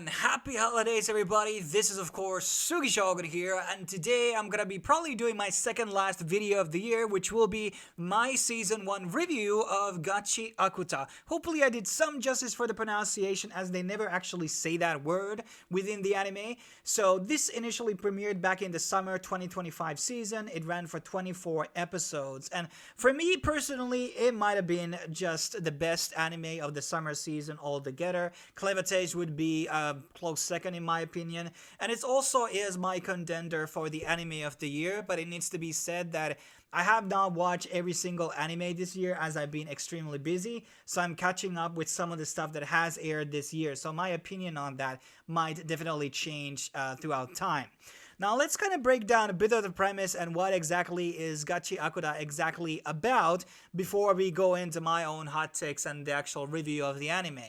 happy holidays everybody. This is of course Sugishogun here, and today I'm gonna be probably doing my second last video of the year, which will be my season 1 review of Gachiakuta. Hopefully I did some justice for the pronunciation, as they never actually say that word within the anime. So this initially premiered back in the summer 2025 season. It ran for 24 episodes, and for me personally it might have been just the best anime of the summer season altogether. Clevatage would be close second in my opinion, and it also is my contender for the anime of the year. But it needs to be said that I have not watched every single anime this year, as I've been extremely busy, so I'm catching up with some of the stuff that has aired this year, so my opinion on that might definitely change throughout time. Now let's kind of break down a bit of the premise and what exactly is Gachiakuta exactly about before we go into my own hot takes and the actual review of the anime.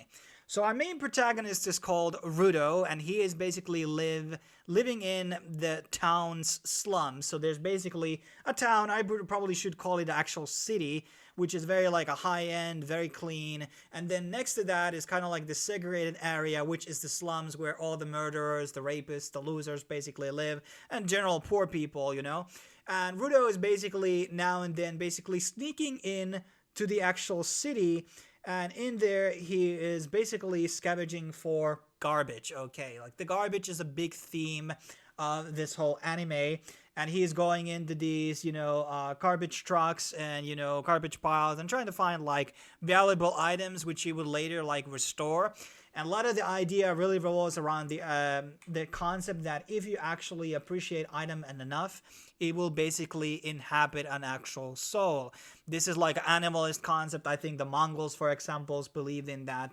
So our main protagonist is called Rudo, and he is basically living in the town's slums. So there's basically a town, I probably should call it the actual city, which is very like a high-end, very clean. And then next to that is kind of like the segregated area, which is the slums where all the murderers, the rapists, the losers basically live, and general poor people, you know. And Rudo is basically now and then basically sneaking in to the actual city, and in there he is basically scavenging for garbage. Okay, like the garbage is a big theme of this whole anime, and he's going into these, garbage trucks and, garbage piles and trying to find like valuable items which he would later like restore. And a lot of the idea really revolves around the concept that if you actually appreciate item enough, it will basically inhabit an actual soul. This is like an animalist concept. I think the Mongols, for example, believed in that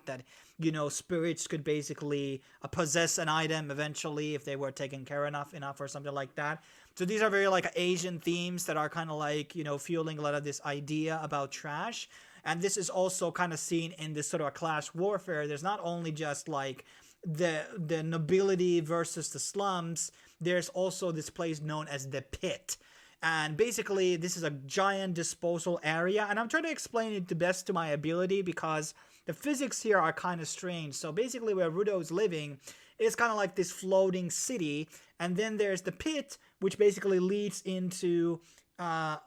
spirits could basically possess an item eventually if they were taken care enough or something like that. So these are very like Asian themes that are kind of like, fueling a lot of this idea about trash. And this is also kind of seen in this sort of class warfare. There's not only just like the nobility versus the slums. There's also this place known as the pit. And basically, this is a giant disposal area. And I'm trying to explain it the best to my ability because the physics here are kind of strange. So basically, where Rudo is living is kind of like this floating city. And then there's the pit, which basically leads into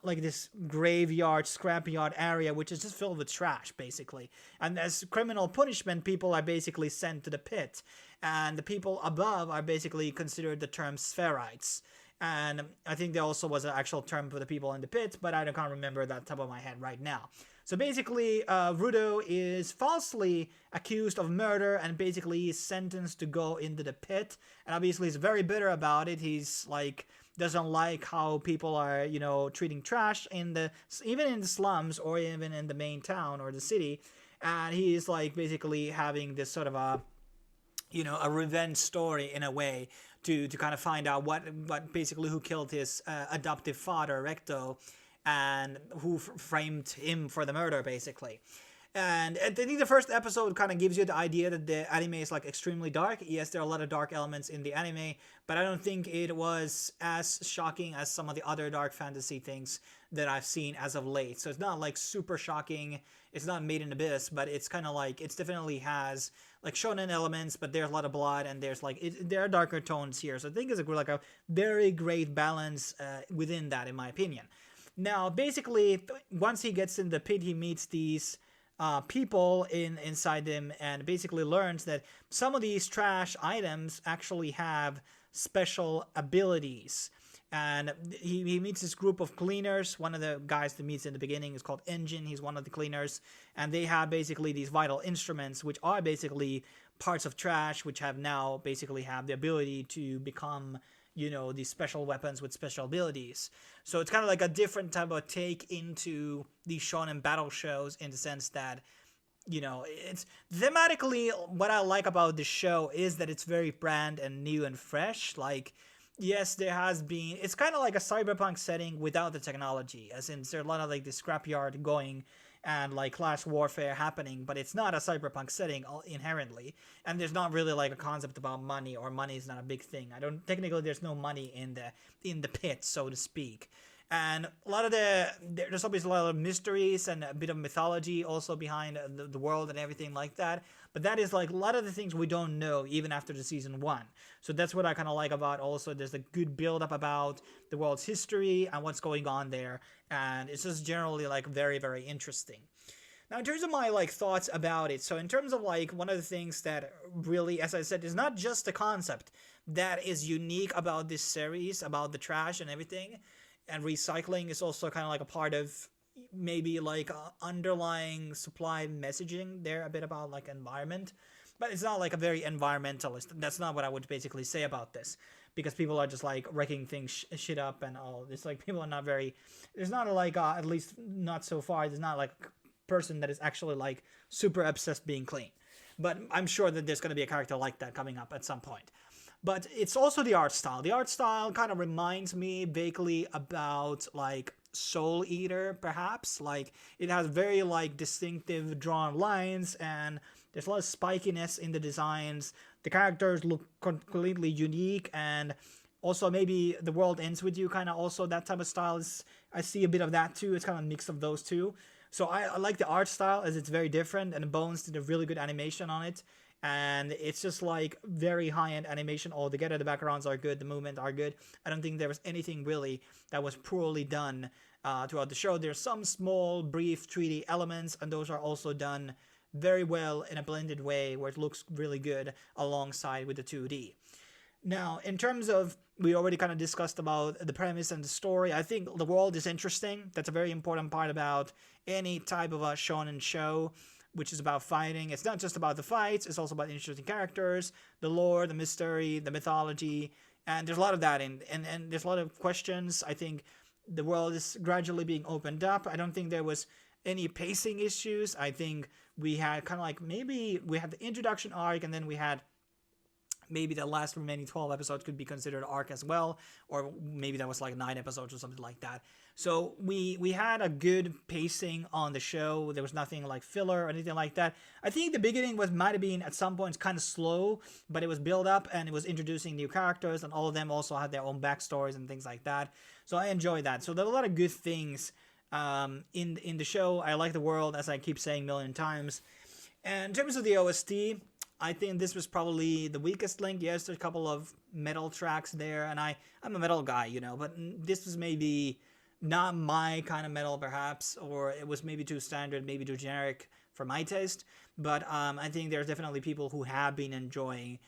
like this graveyard, scrapyard area, which is just filled with trash, basically. And as criminal punishment, people are basically sent to the pit. And the people above are basically considered the term spherites. And I think there also was an actual term for the people in the pit, but I can't remember that top of my head right now. So basically, Rudo is falsely accused of murder, and basically he's sentenced to go into the pit. And obviously he's very bitter about it. He's like, doesn't like how people are, treating trash even in the slums or even in the main town or the city. And he's like basically having this sort of a revenge story in a way to kind of find out what basically who killed his adoptive father, Regto, and who framed him for the murder, basically. And I think the first episode kind of gives you the idea that the anime is like extremely dark. Yes, there are a lot of dark elements in the anime, but I don't think it was as shocking as some of the other dark fantasy things that I've seen as of late. So it's not like super shocking. It's not made in abyss, but it's kind of like, it definitely has like shonen elements, but there's a lot of blood and there's like, there are darker tones here. So I think it's like a very great balance within that, in my opinion. Now, basically, once he gets in the pit, he meets these people inside him, and basically learns that some of these trash items actually have special abilities. And he meets this group of cleaners. One of the guys that meets in the beginning is called Enjin. He's one of the cleaners, and they have basically these vital instruments, which are basically parts of trash, which have now basically have the ability to become these special weapons with special abilities. So it's kind of like a different type of take into these shonen battle shows, in the sense that, it's thematically, what I like about this show is that it's very brand and new and fresh. Like, yes, it's kind of like a cyberpunk setting without the technology, as in there's a lot of like the scrapyard going and like class warfare happening, but it's not a cyberpunk setting inherently, and there's not really like a concept about money, or money is not a big thing. Technically there's no money in the pit, so to speak. And a lot of there's obviously a lot of mysteries and a bit of mythology also behind the world and everything like that. But that is like a lot of the things we don't know even after the season 1. So that's what I kind of like about also. There's a good build up about the world's history and what's going on there. And it's just generally like very, very interesting. Now, in terms of my like thoughts about it, so in terms of like one of the things that really, as I said, is not just the concept that is unique about this series, about the trash and everything, and recycling is also kind of like a part of maybe like underlying supply messaging there, a bit about like environment, but it's not like a very environmentalist. That's not what I would basically say about this, because people are just like wrecking things shit up and all. It's like people are not very, there's not a, like at least not so far, there's not like person that is actually like super obsessed being clean, but I'm sure that there's going to be a character like that coming up at some point. But it's also the art style. The art style kind of reminds me vaguely about like Soul Eater, perhaps. Like it has very like distinctive drawn lines, and there's a lot of spikiness in the designs. The characters look completely unique, and also maybe the world ends with you, kind of also that type of style is, I see a bit of that too. It's kind of a mix of those two. So I like the art style as it's very different, and Bones did a really good animation on it. And it's just like very high-end animation altogether. The backgrounds are good, the movement are good. I don't think there was anything really that was poorly done throughout the show. There's some small, brief 3D elements, and those are also done very well in a blended way where it looks really good alongside with the 2D. Now, in terms of, we already kind of discussed about the premise and the story. I think the world is interesting. That's a very important part about any type of a shonen show, which is about fighting. It's not just about the fights, it's also about interesting characters, the lore, the mystery, the mythology, and there's a lot of that in, and there's a lot of questions. I think the world is gradually being opened up. I don't think there was any pacing issues. I think we had kind of like, maybe we had the introduction arc, and then we had maybe the last remaining 12 episodes could be considered arc as well, or maybe that was like 9 episodes or something like that. So we had a good pacing on the show. There was nothing like filler or anything like that. I think the beginning might have been at some points kind of slow, but it was built up and it was introducing new characters, and all of them also had their own backstories and things like that. So I enjoyed that. So there were a lot of good things in the show. I like the world, as I keep saying a million times. And in terms of the OST, I think this was probably the weakest link. Yes, there's a couple of metal tracks there, and I'm a metal guy, you know, but this was maybe not my kind of metal, perhaps, or it was maybe too standard, maybe too generic for my taste. But I think there's definitely people who have been enjoying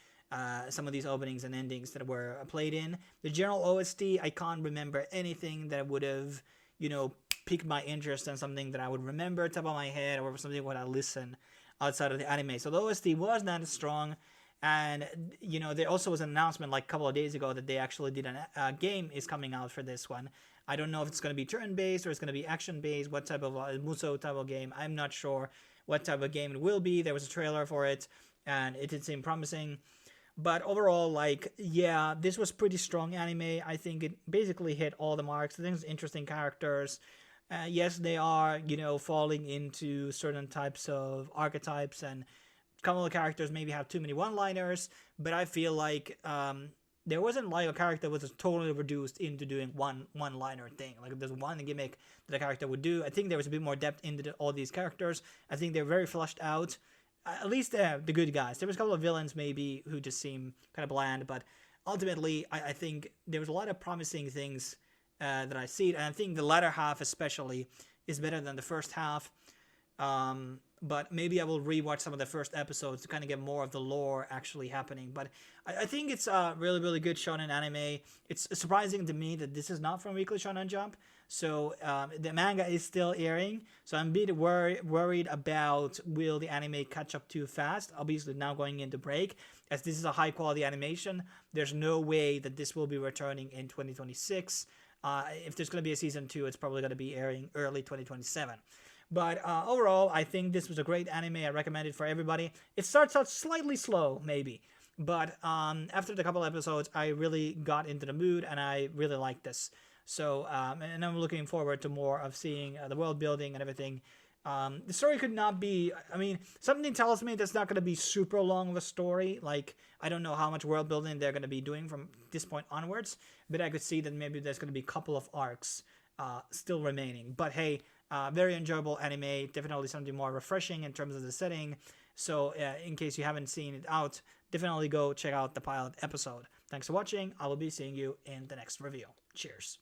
some of these openings and endings that were played in. The general OST, I can't remember anything that would have, you know, piqued my interest in something that I would remember top of my head, or something when I listen outside of the anime. So the OST was not as strong, and you know, there also was an announcement like a couple of days ago that they actually did a game is coming out for this one. I don't know if it's going to be turn-based or it's going to be action-based, what type of Muso type of game. I'm not sure what type of game it will be. There was a trailer for it, and it did seem promising. But overall, like, yeah, this was pretty strong anime. I think it basically hit all the marks. I think it's interesting characters. Yes, they are, you know, falling into certain types of archetypes, and a couple of characters maybe have too many one-liners, but I feel like there wasn't like a character that was totally reduced into doing one-liner thing. Like, if there's one gimmick that a character would do, I think there was a bit more depth into all these characters. I think they're very fleshed out. At least the good guys. There was a couple of villains maybe who just seem kind of bland, but ultimately I think there was a lot of promising things that I see, and I think the latter half especially is better than the first half. But maybe I will rewatch some of the first episodes to kind of get more of the lore actually happening. But I think it's a really, really good shonen anime. It's surprising to me that this is not from Weekly Shonen Jump. So the manga is still airing. So I'm a bit worried about, will the anime catch up too fast? Obviously now going into break, as this is a high quality animation, there's no way that this will be returning in 2026. If there's going to be a season 2, it's probably going to be airing early 2027. But overall, I think this was a great anime. I recommend it for everybody. It starts out slightly slow, maybe. But after the couple episodes, I really got into the mood, and I really like this. So, and I'm looking forward to more of seeing the world building and everything. The story could not be, I mean, something tells me that's not going to be super long of a story. Like, I don't know how much world building they're going to be doing from this point onwards, but I could see that maybe there's going to be a couple of arcs still remaining. But hey, very enjoyable anime, definitely something more refreshing in terms of the setting. So in case you haven't seen it out, definitely go check out the pilot episode. Thanks for watching. I will be seeing you in the next review. Cheers.